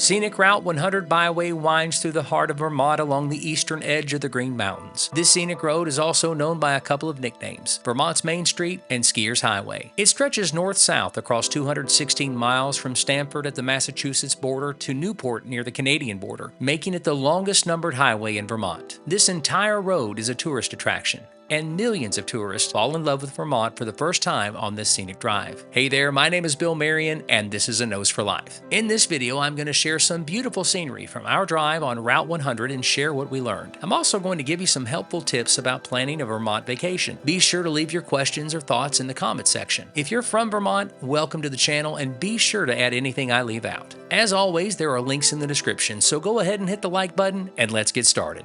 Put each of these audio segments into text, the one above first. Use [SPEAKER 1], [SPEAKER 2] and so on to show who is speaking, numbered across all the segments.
[SPEAKER 1] Scenic Route 100 byway winds through the heart of Vermont along the eastern edge of the Green Mountains. This scenic road is also known by a couple of nicknames, Vermont's Main Street and Skiers Highway. It stretches north-south across 216 miles from Stamford at the Massachusetts border to Newport near the Canadian border, making it the longest numbered highway in Vermont. This entire road is a tourist attraction, and millions of tourists fall in love with Vermont for the first time on this scenic drive. Hey there, my name is Bill Marion, and this is A Nose for Life. In this video, I'm going to share some beautiful scenery from our drive on Route 100 and share what we learned. I'm also going to give you some helpful tips about planning a Vermont vacation. Be sure to leave your questions or thoughts in the comment section. If you're from Vermont, welcome to the channel, and be sure to add anything I leave out. As always, there are links in the description, so go ahead and hit the like button, and let's get started.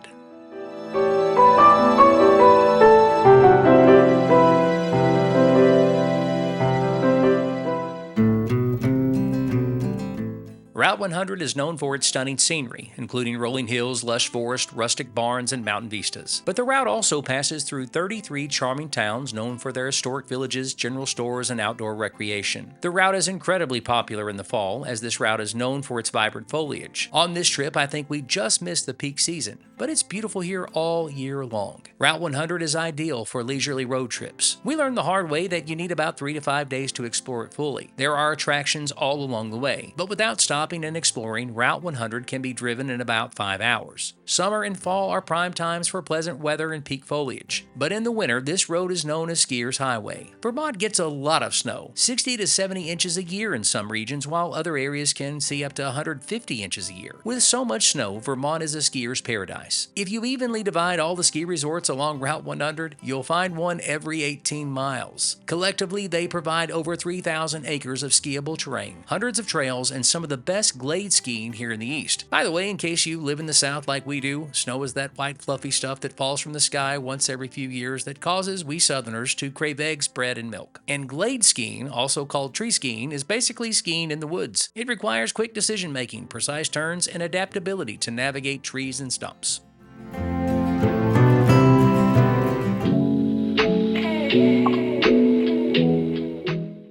[SPEAKER 1] Route 100 is known for its stunning scenery, including rolling hills, lush forest, rustic barns, and mountain vistas. But the route also passes through 33 charming towns known for their historic villages, general stores, and outdoor recreation. The route is incredibly popular in the fall, as this route is known for its vibrant foliage. On this trip, I think we just missed the peak season, but it's beautiful here all year long. Route 100 is ideal for leisurely road trips. We learned the hard way that you need about 3 to 5 days to explore it fully. There are attractions all along the way, but without stopping and exploring, Route 100 can be driven in about 5 hours. Summer and fall are prime times for pleasant weather and peak foliage, but in the winter, this road is known as Skiers Highway. Vermont gets a lot of snow, 60 to 70 inches a year in some regions, while other areas can see up to 150 inches a year. With so much snow, Vermont is a skier's paradise. If you evenly divide all the ski resorts along Route 100, you'll find one every 18 miles. Collectively, they provide over 3,000 acres of skiable terrain, hundreds of trails, and some of the best glade skiing here in the East. By the way, in case you live in the South like we do, snow is that white fluffy stuff that falls from the sky once every few years that causes we Southerners to crave eggs, bread, and milk. And glade skiing, also called tree skiing, is basically skiing in the woods. It requires quick decision-making, precise turns, and adaptability to navigate trees and stumps.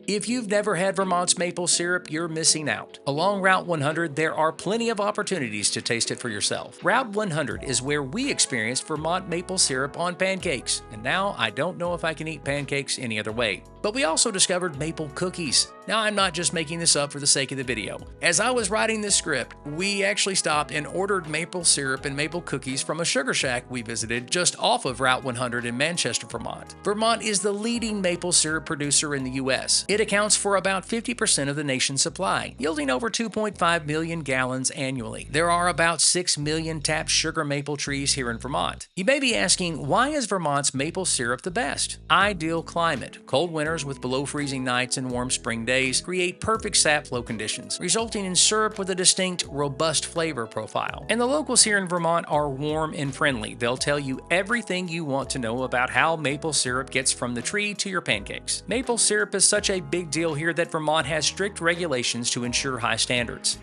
[SPEAKER 1] If you've never had Vermont's maple syrup, you're missing out. Along Route 100, there are plenty of opportunities to taste it for yourself. Route 100 is where we experienced Vermont maple syrup on pancakes, and now I don't know if I can eat pancakes any other way. But we also discovered maple cookies. Now, I'm not just making this up for the sake of the video. As I was writing this script, we actually stopped and ordered maple syrup and maple cookies from a sugar shack we visited just off of Route 100 in Manchester, Vermont. Vermont is the leading maple syrup producer in the U.S. It accounts for about 50% of the nation's supply, yielding over 2.5 million gallons annually. There are about 6 million tapped sugar maple trees here in Vermont. You may be asking, why is Vermont's maple syrup the best? Ideal climate. Cold winters with below freezing nights and warm spring days create perfect sap flow conditions, resulting in syrup with a distinct, robust flavor profile. And the locals here in Vermont are warm and friendly. They'll tell you everything you want to know about how maple syrup gets from the tree to your pancakes. Maple syrup is such a big deal here that Vermont has strict regulations to ensure high standards.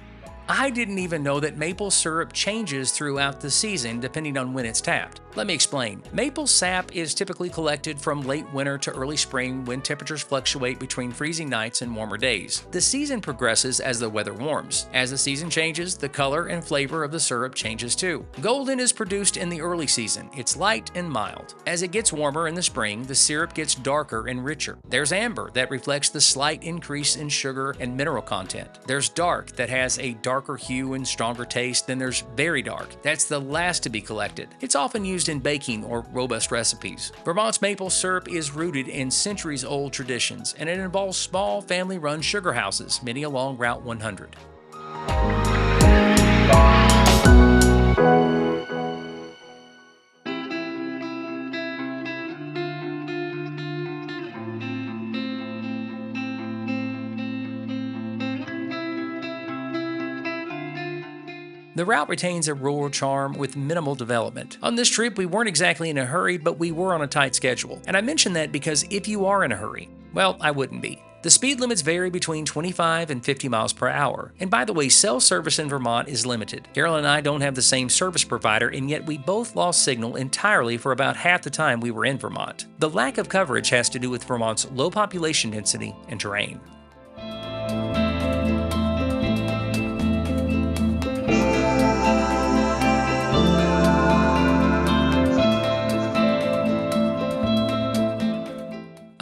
[SPEAKER 1] I didn't even know that maple syrup changes throughout the season depending on when it's tapped. Let me explain. Maple sap is typically collected from late winter to early spring when temperatures fluctuate between freezing nights and warmer days. The season progresses as the weather warms. As the season changes, the color and flavor of the syrup changes too. Golden is produced in the early season. It's light and mild. As it gets warmer in the spring, the syrup gets darker and richer. There's amber that reflects the slight increase in sugar and mineral content. There's dark that has a darker hue and stronger taste. Then there's very dark. That's the last to be collected. It's often used in baking or robust recipes. Vermont's maple syrup is rooted in centuries-old traditions, and it involves small family-run sugar houses, many along Route 100. The route retains a rural charm with minimal development. On this trip, we weren't exactly in a hurry, but we were on a tight schedule. And I mention that because if you are in a hurry, well, I wouldn't be. The speed limits vary between 25 and 50 miles per hour. And by the way, cell service in Vermont is limited. Carol and I don't have the same service provider, and yet we both lost signal entirely for about half the time we were in Vermont. The lack of coverage has to do with Vermont's low population density and terrain.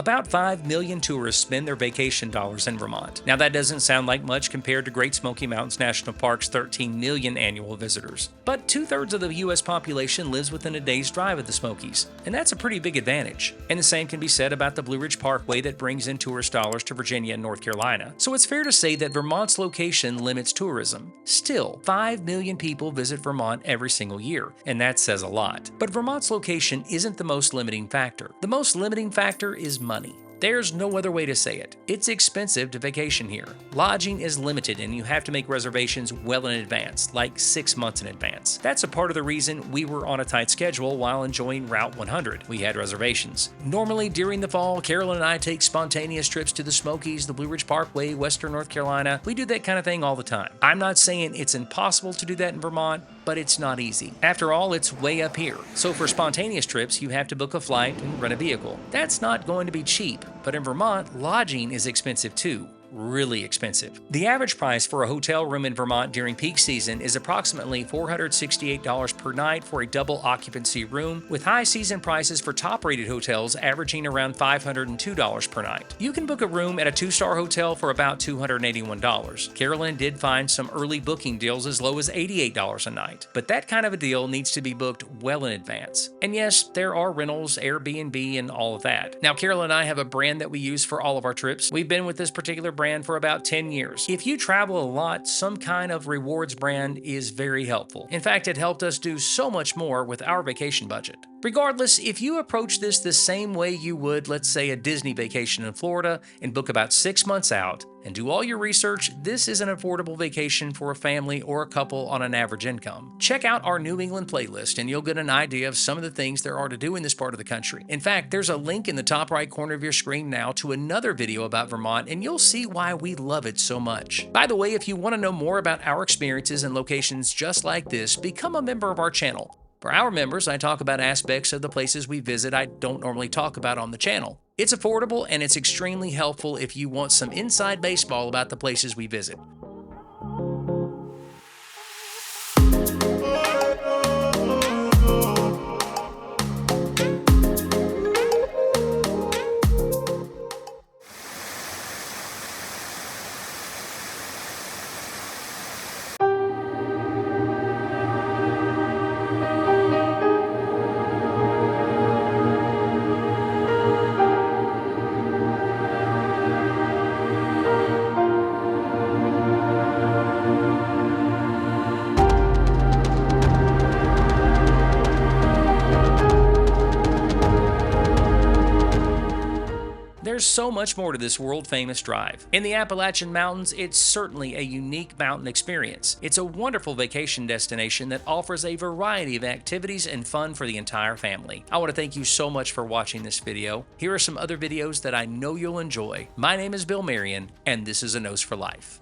[SPEAKER 1] About 5 million tourists spend their vacation dollars in Vermont. Now that doesn't sound like much compared to Great Smoky Mountains National Park's 13 million annual visitors. But 2/3 of the U.S. population lives within a day's drive of the Smokies, and that's a pretty big advantage. And the same can be said about the Blue Ridge Parkway that brings in tourist dollars to Virginia and North Carolina. So it's fair to say that Vermont's location limits tourism. Still, 5 million people visit Vermont every single year, and that says a lot. But Vermont's location isn't the most limiting factor. The most limiting factor is money. There's no other way to say it. It's expensive to vacation here. Lodging is limited and you have to make reservations well in advance, like 6 months in advance. That's a part of the reason we were on a tight schedule while enjoying Route 100. We had reservations. Normally during the fall, Carolyn and I take spontaneous trips to the Smokies, the Blue Ridge Parkway, Western North Carolina. We do that kind of thing all the time. I'm not saying it's impossible to do that in Vermont, but it's not easy. After all, it's way up here. So for spontaneous trips, you have to book a flight and rent a vehicle. That's not going to be cheap, but in Vermont, lodging is expensive too. Really expensive. The average price for a hotel room in Vermont during peak season is approximately $468 per night for a double occupancy room, with high season prices for top-rated hotels averaging around $502 per night. You can book a room at a 2-star hotel for about $281. Carolyn did find some early booking deals as low as $88 a night, but that kind of a deal needs to be booked well in advance. And yes, there are rentals, Airbnb, and all of that. Now, Carolyn and I have a brand that we use for all of our trips. We've been with this particular brand for about 10 years. If you travel a lot, some kind of rewards brand is very helpful. In fact, it helped us do so much more with our vacation budget. Regardless, if you approach this the same way you would, let's say, a Disney vacation in Florida and book about 6 months out and do all your research, this is an affordable vacation for a family or a couple on an average income. Check out our New England playlist and you'll get an idea of some of the things there are to do in this part of the country. In fact, there's a link in the top right corner of your screen now to another video about Vermont, and you'll see why we love it so much. By the way, if you want to know more about our experiences and locations just like this, become a member of our channel. For our members, I talk about aspects of the places we visit I don't normally talk about on the channel. It's affordable and it's extremely helpful if you want some inside baseball about the places we visit. There's so much more to this world-famous drive. In the Appalachian Mountains, it's certainly a unique mountain experience. It's a wonderful vacation destination that offers a variety of activities and fun for the entire family. I want to thank you so much for watching this video. Here are some other videos that I know you'll enjoy. My name is Bill Marion, and this is A Nose for Life.